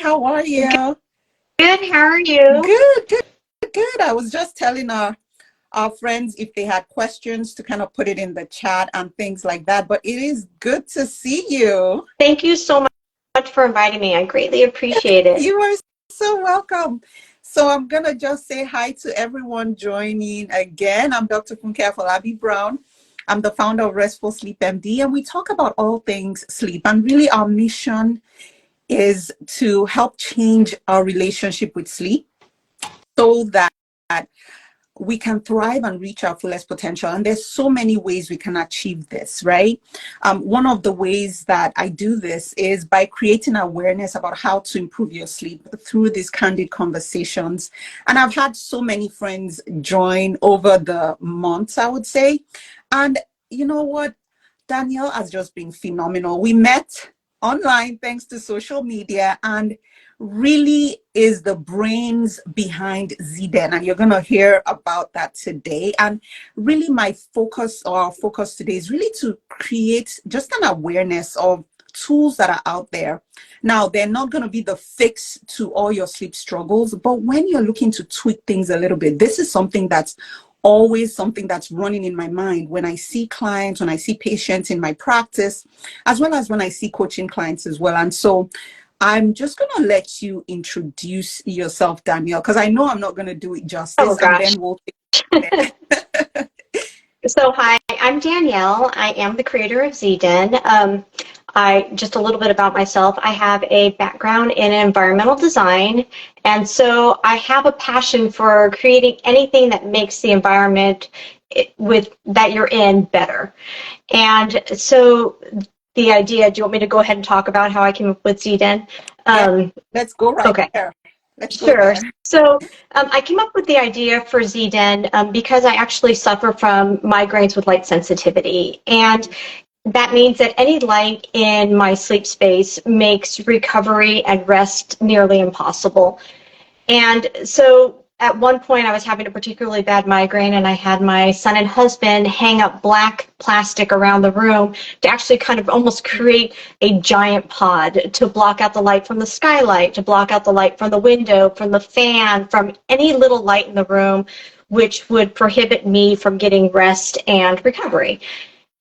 How are you? Good, how are you? Good, good, good. I was just telling our friends if they had questions to kind of put it in the chat and things like that. But it is good to see you. Thank you so much for inviting me. I greatly appreciate it. You are so welcome. So I'm going to just say hi to everyone joining again. I'm Dr. Funke Afolabi Brown. I'm the founder of Restful Sleep MD, and we talk about all things sleep. And really our mission is to help change our relationship with sleep so that we can thrive and reach our fullest potential. And there's so many ways we can achieve this, right? One of the ways that I do this is by creating awareness about how to improve your sleep through these candid conversations. And I've had so many friends join over the months, I would say. And you know what? Danielle has just been phenomenal. We met online thanks to social media, and really is the brains behind Zden, and you're going to hear about that today. And really my focus, or our focus today, is really to create just an awareness of tools that are out there. Now, they're not going to be the fix to all your sleep struggles, but when you're looking to tweak things a little bit, this is something that's always something that's running in my mind when I see clients, when I see patients in my practice, as well as when I see coaching clients as well. And so I'm just going to let you introduce yourself, Danielle, because I know I'm not going to do it Oh justice, and gosh. then we'll take it there. So hi, I'm Danielle. I am the creator of Zden. Just a little bit about myself. I have a background in environmental design, and so I have a passion for creating anything that makes the environment that you're in better. And so the idea, do you want me to go ahead and talk about how I came up with Zden? Yeah, let's go right Okay. there. Let's go Sure. there. So I came up with the idea for Zden because I actually suffer from migraines with light sensitivity. And that means that any light in my sleep space makes recovery and rest nearly impossible. And so at one point I was having a particularly bad migraine, and I had my son and husband hang up black plastic around the room to actually kind of almost create a giant pod to block out the light from the skylight, to block out the light from the window, from the fan, from any little light in the room, which would prohibit me from getting rest and recovery.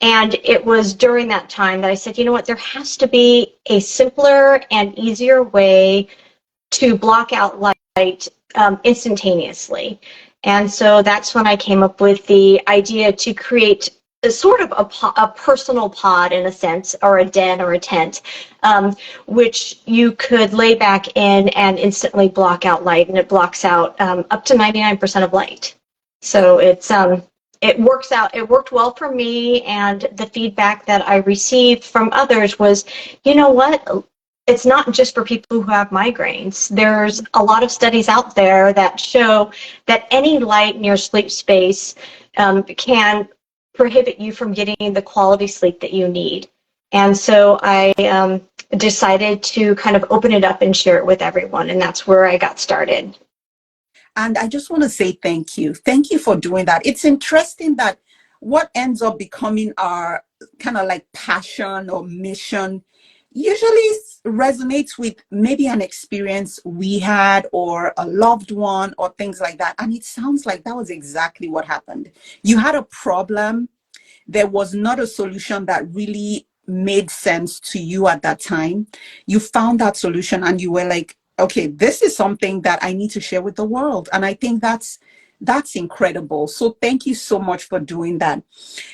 And it was during that time that I said, you know what, there has to be a simpler and easier way to block out light instantaneously. And so that's when I came up with the idea to create a sort of a personal pod, in a sense, or a den or a tent, which you could lay back in and instantly block out light, and it blocks out up to 99% of light. So it worked well for me, and the feedback that I received from others was, you know what? It's not just for people who have migraines. There's a lot of studies out there that show that any light in your sleep space can prohibit you from getting the quality sleep that you need. And so I decided to kind of open it up and share it with everyone, and that's where I got started. And I just want to say thank you. Thank you for doing that. It's interesting that what ends up becoming our kind of like passion or mission usually resonates with maybe an experience we had or a loved one or things like that. And it sounds like that was exactly what happened. You had a problem. There was not a solution that really made sense to you at that time. You found that solution and you were like, okay, this is something that I need to share with the world. And I think that's incredible. So thank you so much for doing that.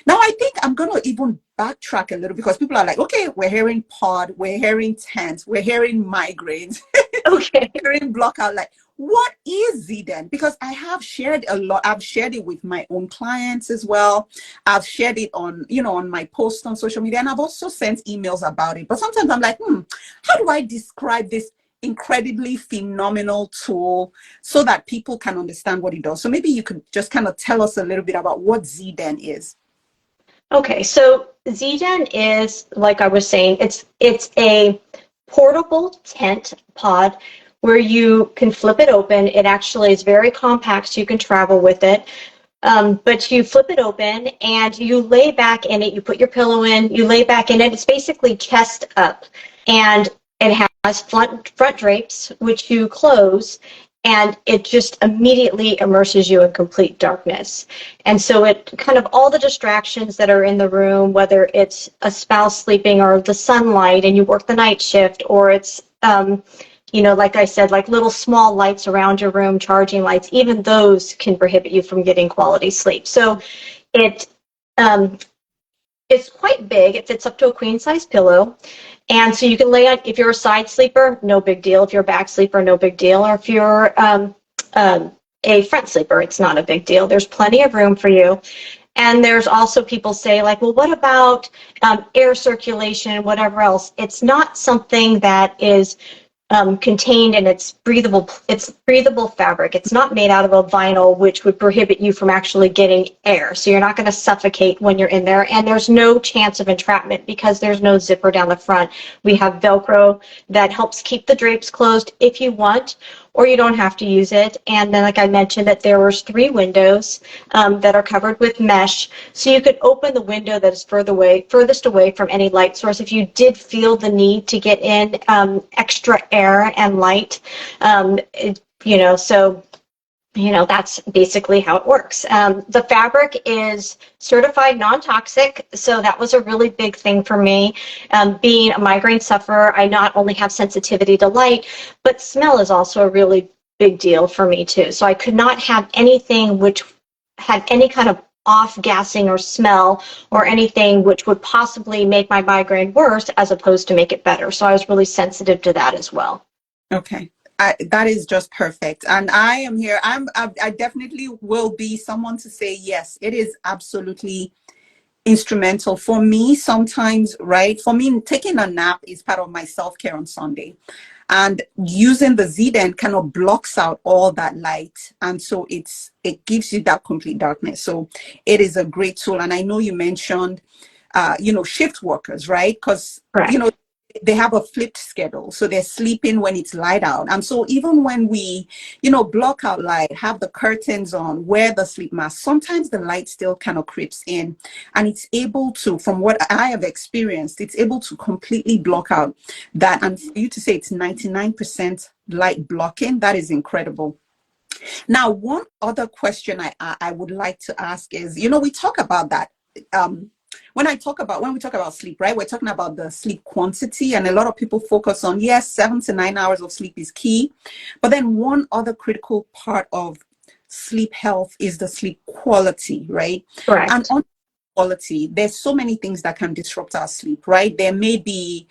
Now, I think I'm going to even backtrack a little, because people are like, okay, we're hearing pod, we're hearing tent, we're hearing migraines, Okay. we're hearing blockout. Like, what is Zden? Because I have shared a lot. I've shared it with my own clients as well. I've shared it on, on my posts on social media, and I've also sent emails about it. But sometimes I'm like, how do I describe this incredibly phenomenal tool so that people can understand what it does? So maybe you could just kind of tell us a little bit about what Zden is. Okay, so Zden is, like I was saying, it's a portable tent pod where you can flip it open. It actually is very compact, so you can travel with it. But you flip it open and you lay back in it. You put your pillow in, you lay back in it. It's basically chest up, and it front drapes, which you close, and it just immediately immerses you in complete darkness. And so it kind of all the distractions that are in the room, whether it's a spouse sleeping or the sunlight and you work the night shift, or it's, like I said, like little small lights around your room, charging lights, even those can prohibit you from getting quality sleep. So it, it's quite big. It fits up to a queen size pillow. And so you can lay on, if you're a side sleeper, no big deal. If you're a back sleeper, no big deal. Or if you're a front sleeper, it's not a big deal. There's plenty of room for you. And there's also people say like, well, what about air circulation, whatever else? It's not something that is contained in its breathable fabric. It's not made out of a vinyl, which would prohibit you from actually getting air. So you're not going to suffocate when you're in there. And there's no chance of entrapment because there's no zipper down the front. We have Velcro that helps keep the drapes closed if you want, or you don't have to use it. And then, like I mentioned, that there was 3 windows that are covered with mesh. So you could open the window that is furthest away from any light source if you did feel the need to get in extra air and light. That's basically how it works. The fabric is certified non-toxic, so that was a really big thing for me. Being a migraine sufferer, I not only have sensitivity to light, but smell is also a really big deal for me too. So I could not have anything which had any kind of off-gassing or smell or anything which would possibly make my migraine worse as opposed to make it better. So I was really sensitive to that as well. Okay. That is just perfect. And I am here. I definitely will be someone to say, yes, it is absolutely instrumental for me sometimes, right? For me, taking a nap is part of my self-care on Sunday. And using the Zden kind of blocks out all that light. And so it gives you that complete darkness. So it is a great tool. And I know you mentioned, shift workers, right? Because, Correct. they have a flipped schedule. So they're sleeping when it's light out. And so even when we, block out light, have the curtains on, wear the sleep mask, sometimes the light still kind of creeps in, and it's able to, from what I have experienced, it's able to completely block out that. And for you to say it's 99% light blocking, that is incredible. Now, one other question I would like to ask is, we talk about that. When we talk about sleep, right, we're talking about the sleep quantity, and a lot of people focus on, yes, 7 to 9 hours of sleep is key. But then one other critical part of sleep health is the sleep quality, right? Correct. And on quality, there's so many things that can disrupt our sleep, right? There may be,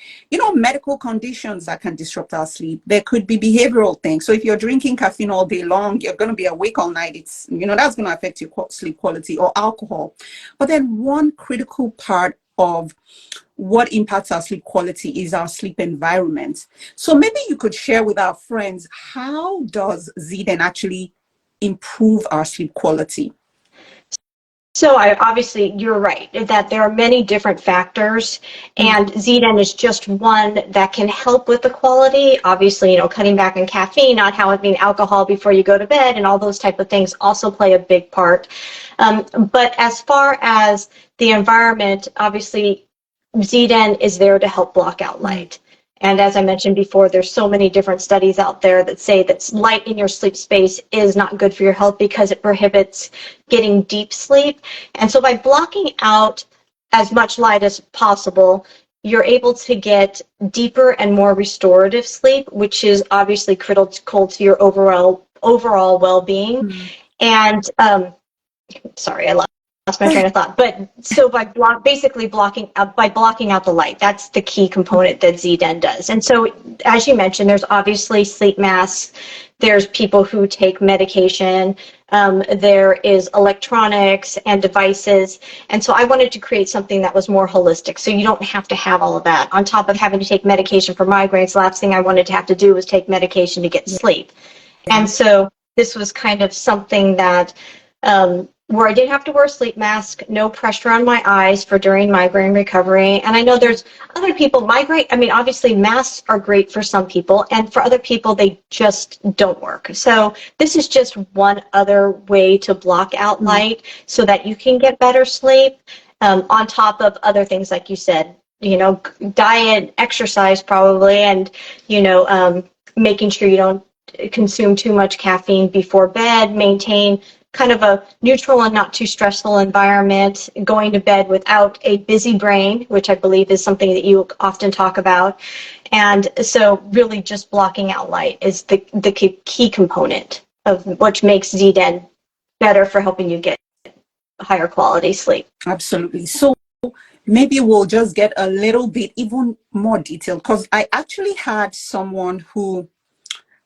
medical conditions that can disrupt our sleep. There could be behavioral things. So if you're drinking caffeine all day long, you're going to be awake all night. It's, that's going to affect your sleep quality, or alcohol. But then one critical part of what impacts our sleep quality is our sleep environment. So maybe you could share with our friends, how does Zden actually improve our sleep quality? So obviously, you're right, that there are many different factors, and Zden is just one that can help with the quality. Obviously, cutting back on caffeine, not having alcohol before you go to bed, and all those type of things also play a big part. But as far as the environment, obviously, Zden is there to help block out light. And as I mentioned before, there's so many different studies out there that say that light in your sleep space is not good for your health because it prohibits getting deep sleep. And so by blocking out as much light as possible, you're able to get deeper and more restorative sleep, which is obviously critical to your overall well-being. And sorry, I lost my train of thought. But so by blocking out the light, that's the key component that Zden does. And so, as you mentioned, there's obviously sleep masks. There's people who take medication. There is electronics and devices. And so I wanted to create something that was more holistic. So you don't have to have all of that. On top of having to take medication for migraines, the last thing I wanted to have to do was take medication to get sleep. And so this was kind of something that where I didn't have to wear a sleep mask, no pressure on my eyes for during migraine recovery. And I know there's other people, obviously masks are great for some people, and for other people, they just don't work. So this is just one other way to block out light so that you can get better sleep, on top of other things, like you said, diet, exercise probably, and, making sure you don't consume too much caffeine before bed, maintain kind of a neutral and not too stressful environment, going to bed without a busy brain, which I believe is something that you often talk about. And so really just blocking out light is the key component of which makes Zden better for helping you get higher quality sleep. Absolutely. So maybe we'll just get a little bit even more detailed, because I actually had someone who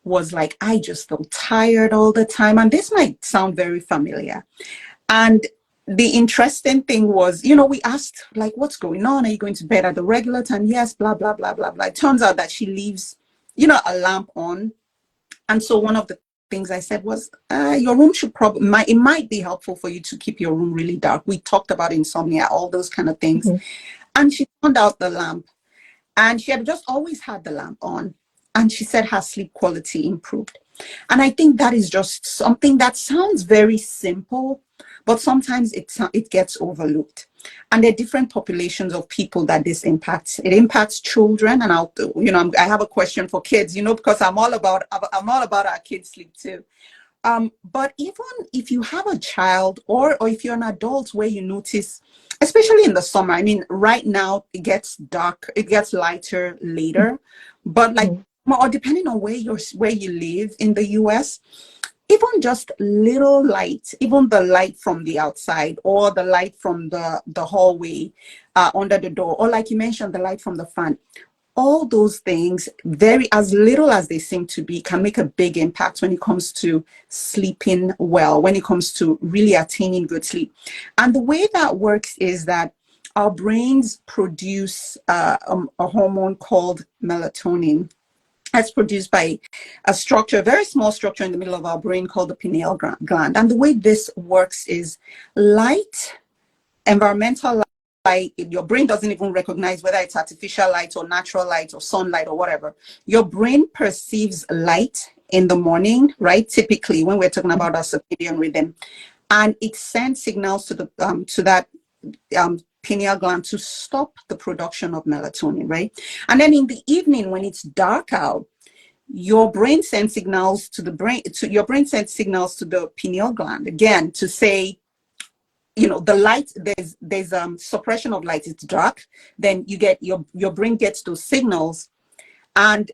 was like, I just feel tired all the time. And this might sound very familiar. And the interesting thing was, we asked, like, what's going on? Are you going to bed at the regular time? Yes, blah, blah, blah, blah, blah. It turns out that she leaves, a lamp on. And so one of the things I said was, your room should it might be helpful for you to keep your room really dark. We talked about insomnia, all those kind of things. Mm-hmm. And she turned out the lamp, and she had just always had the lamp on. And she said her sleep quality improved. And I think that is just something that sounds very simple, but sometimes it gets overlooked. And there are different populations of people that this impacts. It impacts children, and I have a question for kids, because I'm all about our kids' sleep too. But even if you have a child or if you're an adult where you notice, especially in the summer, I mean, right now it gets dark, it gets lighter later, but or depending on where you live in the US, even just little light, even the light from the outside or the light from the hallway under the door, or like you mentioned, the light from the fan, all those things, very as little as they seem to be, can make a big impact when it comes to sleeping well, when it comes to really attaining good sleep. And the way that works is that our brains produce a hormone called melatonin. That's produced by a very small structure in the middle of our brain called the pineal gland. And the way this works is light, environmental light, your brain doesn't even recognize whether it's artificial light or natural light or sunlight or whatever. Your brain perceives light in the morning, right? Typically, when we're talking about our circadian rhythm, and it sends signals to that pineal gland to stop the production of melatonin, right? And then in the evening, when it's dark out, your brain sends signals to the pineal gland again to say, the light, there's suppression of light, it's dark, then you get your brain gets those signals and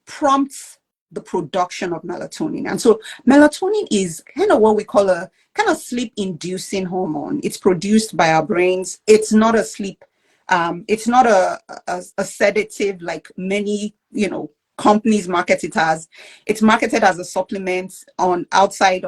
prompts the production of melatonin. And so melatonin is kind of what we call a kind of sleep inducing hormone. It's produced by our brains. It's not a sleep, it's not a sedative like many, companies market it as. It's marketed as a supplement outside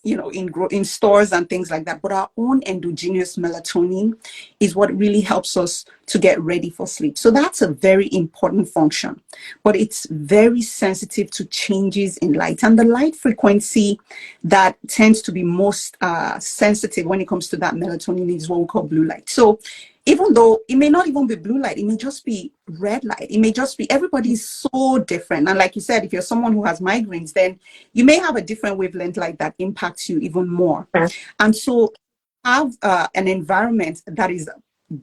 in stores and things like that. But our own endogenous melatonin is what really helps us to get ready for sleep. So that's a very important function, but it's very sensitive to changes in light, and the light frequency that tends to be most sensitive when it comes to that melatonin is what we call blue light. So even though it may not even be blue light, it may just be red light. It may just be, everybody's so different. And like you said, if you're someone who has migraines, then you may have a different wavelength light that impacts you even more. Yeah. And so have an environment that is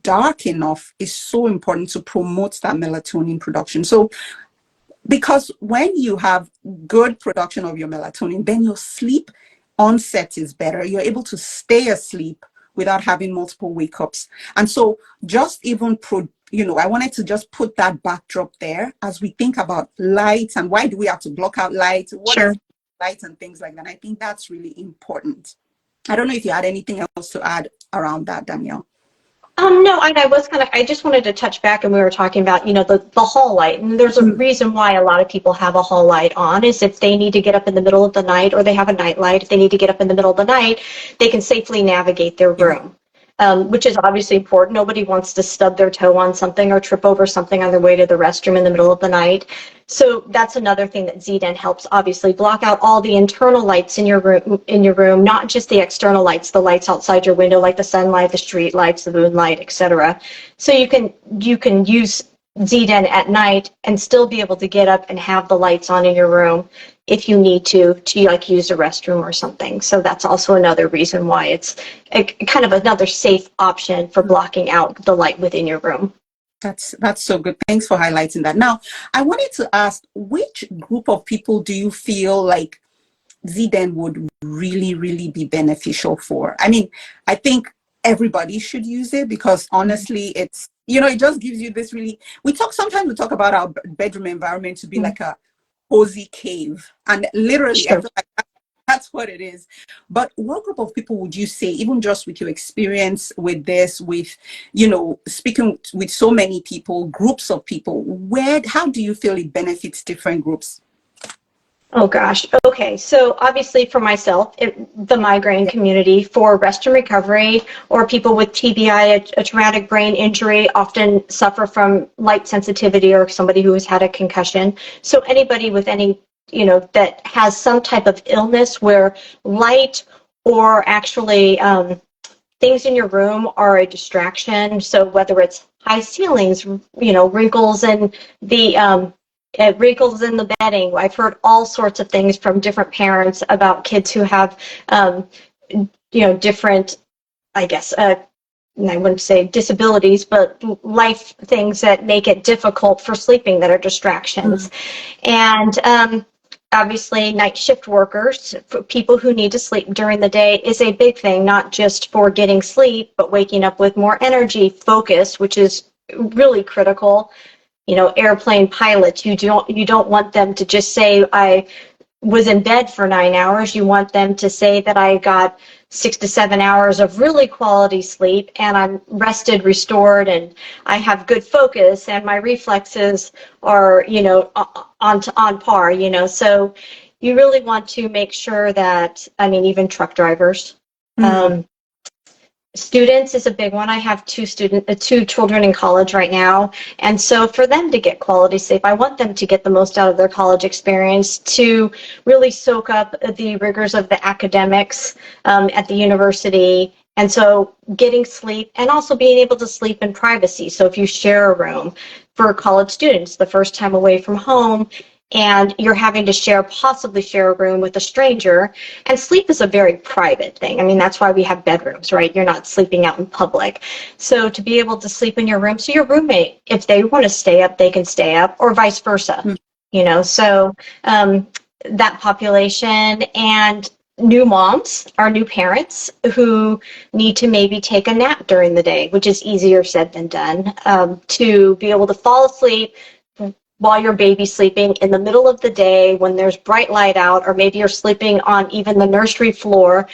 dark enough is so important to promote that melatonin production. So because when you have good production of your melatonin, then your sleep onset is better. You're able to stay asleep without having multiple wake-ups. And so just even, I wanted to just put that backdrop there as we think about light and why do we have to block out light? What is light and things like that? I think that's really important. I don't know if you had anything else to add around that, Danielle. No, and I just wanted to touch back, and we were talking about, the hall light. And there's a reason why a lot of people have a hall light on, is if they need to get up in the middle of the night, or they have a night light, if they need to get up in the middle of the night, they can safely navigate their room. Which is obviously important. Nobody wants to stub their toe on something or trip over something on their way to the restroom in the middle of the night. So that's another thing that Zden helps obviously block out all the internal lights in your room, not just the external lights, the lights outside your window, like the sunlight, the street lights, the moonlight, etc. So you can use Zden at night and still be able to get up and have the lights on in your room if you need to like use a restroom or something. So that's also another reason why it's kind of another safe option for blocking out the light within your room. That's so good. Thanks for highlighting that. Now, I wanted to ask, which group of people do you feel like Zden would really, really be beneficial for? I mean, I think everybody should use it because honestly, it's, it just gives you this really, sometimes we talk about our bedroom environment to be like a cozy cave. And literally, I Sure. feel like that's what it is. But what group of people would you say, even just with your experience with this, with, speaking with so many people, groups of people, how do you feel it benefits different groups? Oh gosh. Okay. So obviously for myself, the migraine community, for rest and recovery, or people with TBI, a traumatic brain injury, often suffer from light sensitivity, or somebody who has had a concussion. So anybody with any, that has some type of illness where light or actually things in your room are a distraction. So whether it's high ceilings, wrinkles in the bedding. I've heard all sorts of things from different parents about kids who have, different, I guess, and I wouldn't say disabilities, but life things that make it difficult for sleeping that are distractions. And obviously, night shift workers, for people who need to sleep during the day, is a big thing, not just for getting sleep, but waking up with more energy, focus, which is really critical. Airplane pilots, you don't want them to just say, I was in bed for 9 hours. You want them to say that I got 6 to 7 hours of really quality sleep and I'm rested, restored, and I have good focus and my reflexes are, on par, So you really want to make sure that, even truck drivers, students is a big one. I have two children in college right now. And so for them to get quality sleep, I want them to get the most out of their college experience, to really soak up the rigors of the academics at the university. And so getting sleep and also being able to sleep in privacy. So if you share a room for college students, the first time away from home, and you're having to possibly share a room with a stranger, and sleep is a very private thing. That's why we have bedrooms, right? You're not sleeping out in public. So to be able to sleep in your room, so your roommate, if they want to stay up, they can stay up, or vice versa, so that population. And new moms or new parents who need to maybe take a nap during the day, which is easier said than done, to be able to fall asleep while your baby's sleeping in the middle of the day when there's bright light out, or maybe you're sleeping on even the nursery floor.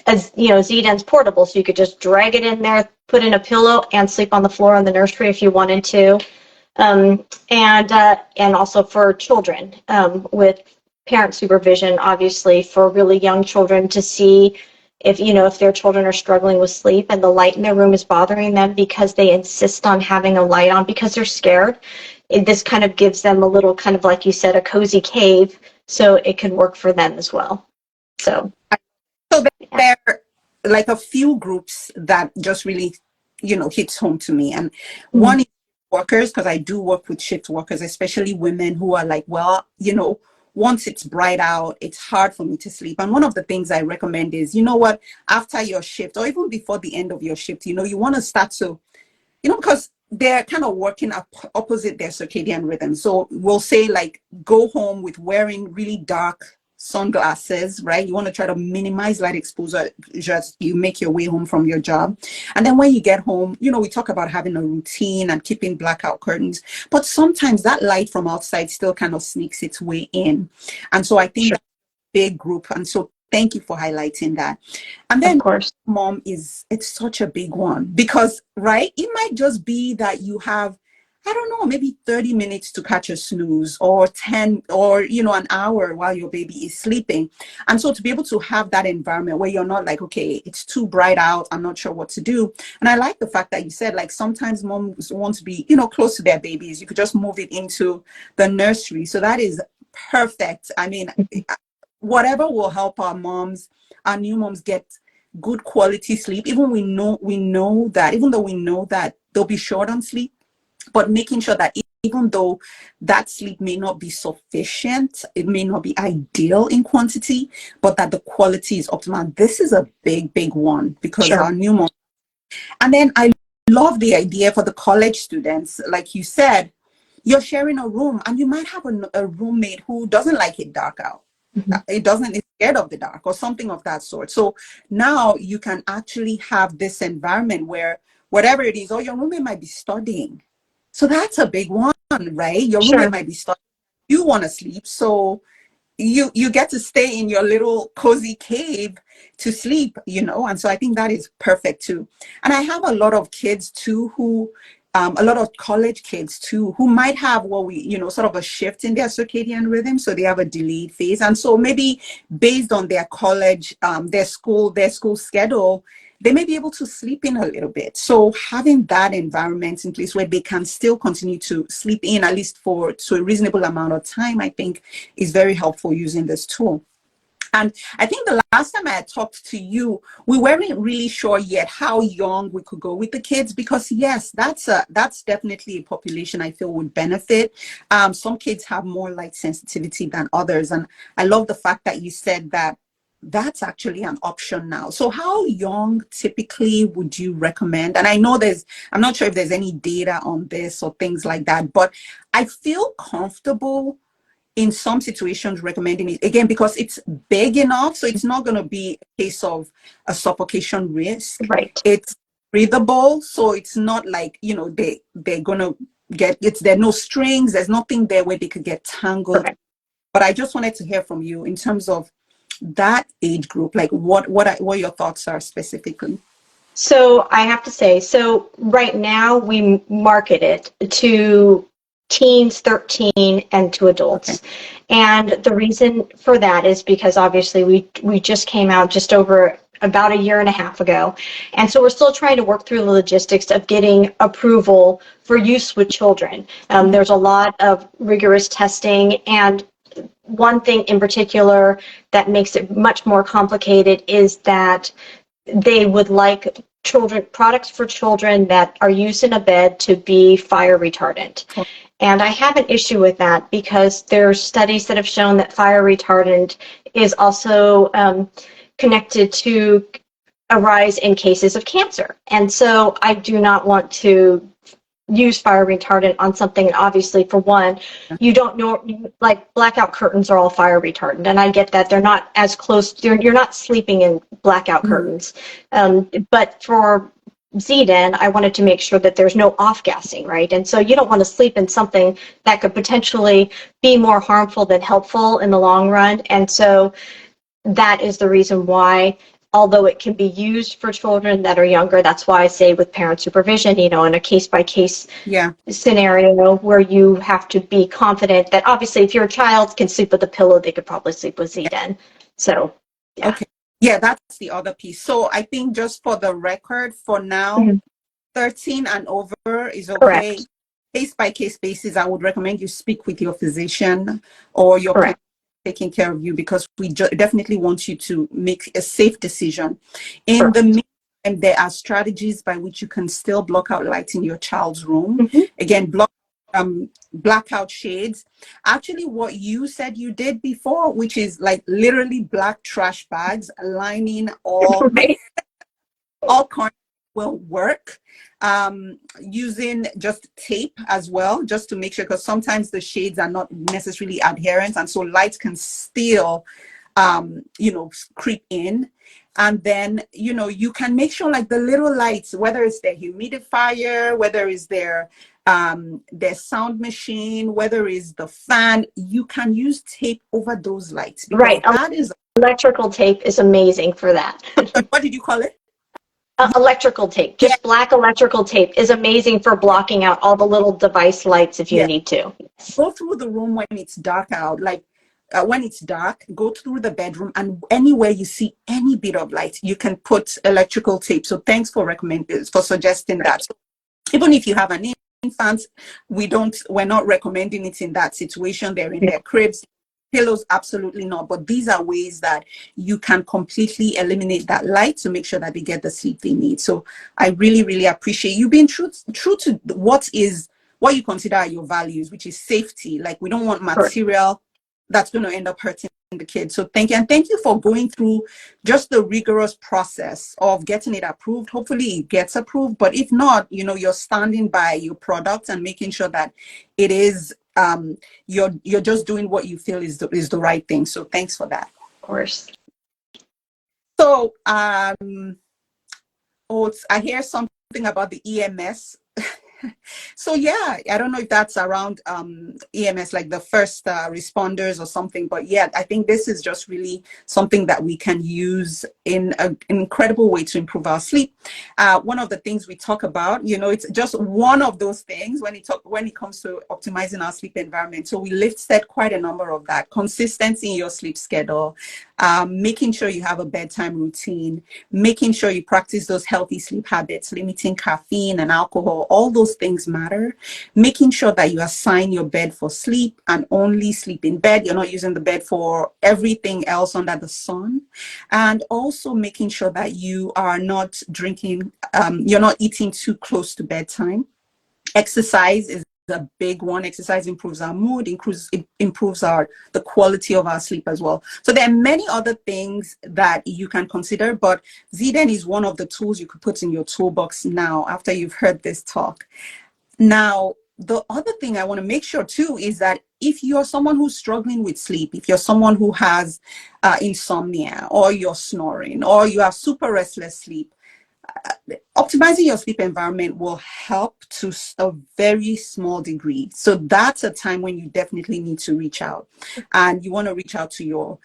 As Zden's portable, so you could just drag it in there, put in a pillow, and sleep on the floor in the nursery if you wanted to. And also for children, with parent supervision, obviously, for really young children, to see if their children are struggling with sleep and the light in their room is bothering them because they insist on having a light on because they're scared. This kind of gives them a little, kind of like you said, a cozy cave, so it can work for them as well. So there are like a few groups that just really, hits home to me. And one is workers, because I do work with shift workers, especially women who are like, well, once it's bright out, it's hard for me to sleep. And one of the things I recommend is, what, after your shift or even before the end of your shift, you want to start to, because they're kind of working opposite their circadian rhythm. So we'll say like go home with wearing really dark sunglasses, right? You want to try to minimize light exposure just you make your way home from your job. And then when you get home, we talk about having a routine and keeping blackout curtains, but sometimes that light from outside still kind of sneaks its way in. And so I think that's a big group. And so thank you for highlighting that. And then, of course, mom, it's such a big one because, right, it might just be that you have, I don't know, maybe 30 minutes to catch a snooze, or 10, or, an hour while your baby is sleeping. And so to be able to have that environment where you're not like, okay, it's too bright out, I'm not sure what to do. And I like the fact that you said, like, sometimes moms want to be, close to their babies. You could just move it into the nursery. So that is perfect. Whatever will help our new moms get good quality sleep. Even even though we know that they'll be short on sleep, but making sure that even though that sleep may not be sufficient, it may not be ideal in quantity, but that the quality is optimal. This is a big, big one because our new moms. And then I love the idea for the college students. Like you said, you're sharing a room and you might have a roommate who doesn't like it dark out. It doesn't, is scared of the dark or something of that sort. So now you can actually have this environment where whatever it is, or your roommate might be studying. So that's a big one, right? Your roommate Sure. might be studying. You want to sleep. So you get to stay in your little cozy cave to sleep, and so I think that is perfect too. And I have a lot of kids too who a lot of college kids too who might have what we sort of a shift in their circadian rhythm, so they have a delayed phase, and so maybe based on their college their school schedule, they may be able to sleep in a little bit. So having that environment in place where they can still continue to sleep in, at least to a reasonable amount of time, I think is very helpful using this tool. And I think the last time I had talked to you, we weren't really sure yet how young we could go with the kids, because yes, that's definitely a population I feel would benefit. Some kids have more light sensitivity than others. And I love the fact that you said that that's actually an option now. So how young typically would you recommend? And I know I'm not sure if there's any data on this or things like that, but I feel comfortable in some situations recommending it, again, because it's big enough, so it's not going to be a case of a suffocation risk. Right. It's breathable, so it's not like they're going to get there are no strings, there's nothing there where they could get tangled. Correct. But I just wanted to hear from you in terms of that age group, like what your thoughts are specifically. So I have to say, so right now we market it to teens, 13, and to adults. Okay. And the reason for that is because obviously we just came out just over about a year and a half ago. And so we're still trying to work through the logistics of getting approval for use with children. There's a lot of rigorous testing, and one thing in particular that makes it much more complicated is that they would like products for children that are used in a bed to be fire retardant. And I have an issue with that because there's studies that have shown that fire retardant is also connected to a rise in cases of cancer. And so I do not want to use fire retardant on something. And obviously, for one, you don't know, like blackout curtains are all fire retardant. And I get that they're not as close, you're not sleeping in blackout curtains. But for Zden, I wanted to make sure that there's no off-gassing, right? And so you don't want to sleep in something that could potentially be more harmful than helpful in the long run. And so that is the reason why, although it can be used for children that are younger, that's why I say with parent supervision, in a case-by-case scenario where you have to be confident that obviously if your child can sleep with a pillow, they could probably sleep with Zden. So, yeah. Okay. Yeah, that's the other piece. So I think just for the record, for now, 13 and over is okay. Correct. Case by case basis, I would recommend you speak with your physician or your parent taking care of you, because we definitely want you to make a safe decision. In the meantime, there are strategies by which you can still block out light in your child's room. Again, blackout shades. Actually, what you said you did before, which is like literally black trash bags lining all corners, will work. Using just tape as well, just to make sure, because sometimes the shades are not necessarily adherent, and so light can still creep in. And then you can make sure, like, the little lights, whether it's their humidifier, whether it's their sound machine, whether it's the fan, you can use tape over those lights, because that is electrical tape is amazing for that. What did you call it? Electrical tape, just black electrical tape is amazing for blocking out all the little device lights if you need to. Go through the room when it's dark out, like when it's dark, go through the bedroom, and anywhere you see any bit of light, you can put electrical tape. So thanks for suggesting that. So even if you have an infant, we're not recommending it in that situation. They're in their cribs. Pillows, absolutely not. But these are ways that you can completely eliminate that light to make sure that they get the sleep they need. So I really, really appreciate you being true to what you consider your values, which is safety. Like, we don't want material that's going to end up hurting the kids. So thank you. And thank you for going through just the rigorous process of getting it approved. Hopefully it gets approved. But if not, you're standing by your product and making sure that it is, you're just doing what you feel is the right thing. So thanks for that. Of course. So, I hear something about the EMS. So yeah, I don't know if that's around EMS, like the first responders or something, but yeah, I think this is just really something that we can use in an incredible way to improve our sleep. One of the things we talk about, it's just one of those things when it comes to optimizing our sleep environment. So we listed quite a number of that: consistency in your sleep schedule, making sure you have a bedtime routine, making sure you practice those healthy sleep habits, limiting caffeine and alcohol. All those things matter. Making sure that you assign your bed for sleep and only sleep in bed. You're not using the bed for everything else under the sun. And also making sure that you are not drinking, you're not eating too close to bedtime. Exercise is a big one. Exercise improves our mood, it improves the quality of our sleep as well. So there are many other things that you can consider, but Zden is one of the tools you could put in your toolbox now after you've heard this talk. Now, the other thing I want to make sure too is that if you're someone who's struggling with sleep, if you're someone who has insomnia, or you're snoring, or you have super restless sleep, optimizing your sleep environment will help to a very small degree. So that's a time when you definitely need to reach out, and you want to reach out to your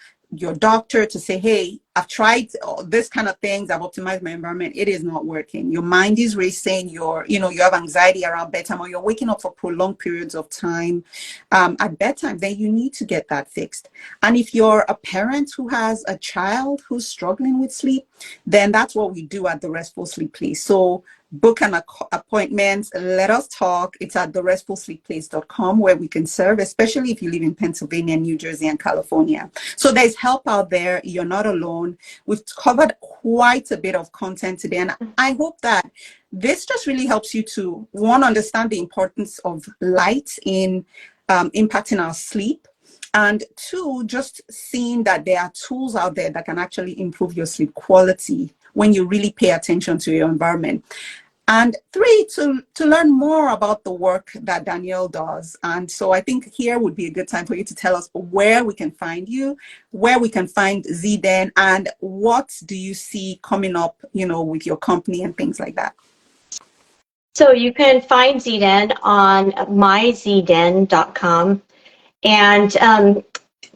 doctor to say, hey, I've tried this kind of things. I've optimized my environment. It is not working. Your mind is racing. You have anxiety around bedtime, or you're waking up for prolonged periods of time at bedtime. Then you need to get that fixed. And if you're a parent who has a child who's struggling with sleep, then that's what we do at the Restful Sleep Place. So book an appointment, let us talk. It's at therestfulsleepplace.com, where we can serve, especially if you live in Pennsylvania, New Jersey, and California. So there's help out there. You're not alone. We've covered quite a bit of content today, and I hope that this just really helps you to, one, understand the importance of light in impacting our sleep, and two, just seeing that there are tools out there that can actually improve your sleep quality when you really pay attention to your environment. And three, to learn more about the work that Danielle does. And so I think here would be a good time for you to tell us where we can find you, where we can find Zden, and what do you see coming up, with your company and things like that. So you can find Zden on myzden.com. And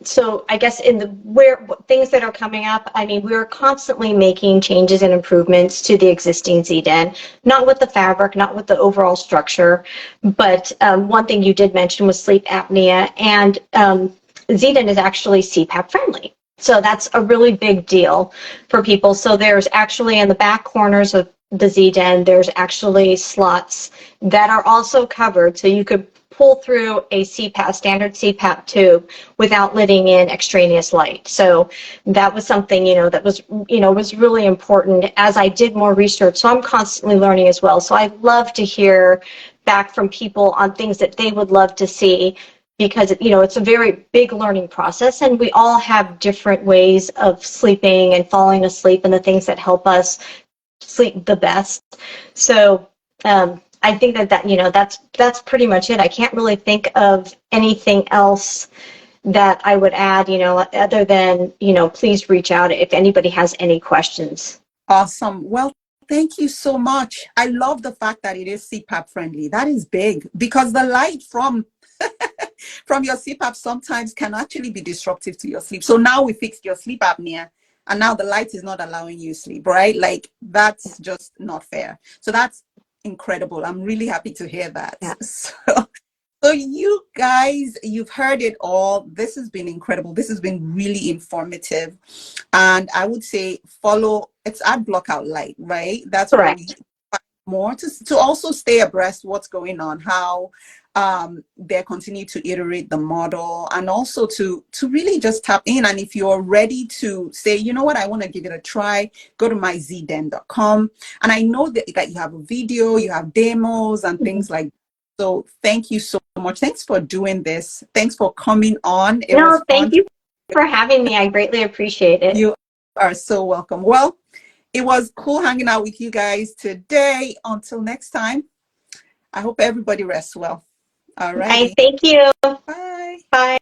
so I guess things that are coming up, we're constantly making changes and improvements to the existing Zden, not with the fabric, not with the overall structure, but one thing you did mention was sleep apnea, and Zden is actually CPAP friendly. So that's a really big deal for people. So there's actually in the back corners of the Zden, there's actually slots that are also covered, so you could pull through a standard CPAP tube without letting in extraneous light. So that was something, that was really important as I did more research. So I'm constantly learning as well. So I love to hear back from people on things that they would love to see, because, it's a very big learning process, and we all have different ways of sleeping and falling asleep and the things that help us sleep the best. So, I think that's pretty much it. I can't really think of anything else that I would add, other than, please reach out if anybody has any questions. Awesome. Well, thank you so much. I love the fact that it is CPAP friendly. That is big, because the light from your CPAP sometimes can actually be disruptive to your sleep. So now we fixed your sleep apnea, and now the light is not allowing you sleep, right? Like, that's just not fair. So that's incredible. I'm really happy to hear that. Yeah. So you guys, you've heard it all. This has been incredible. This has been really informative. And I would say it's at Blackout Light, right? That's correct. Where we find more to also stay abreast what's going on, how they continue to iterate the model, and also to really just tap in. And if you're ready to say, you know what, I want to give it a try, go to myzden.com. And I know that you have a video, you have demos and things like that. So thank you so much. Thanks for doing this. Thanks for coming on. It was fun. Thank you for having me. I greatly appreciate it. You are so welcome. Well, it was cool hanging out with you guys today. Until next time, I hope everybody rests well. All I righty. thank you. Bye. Bye.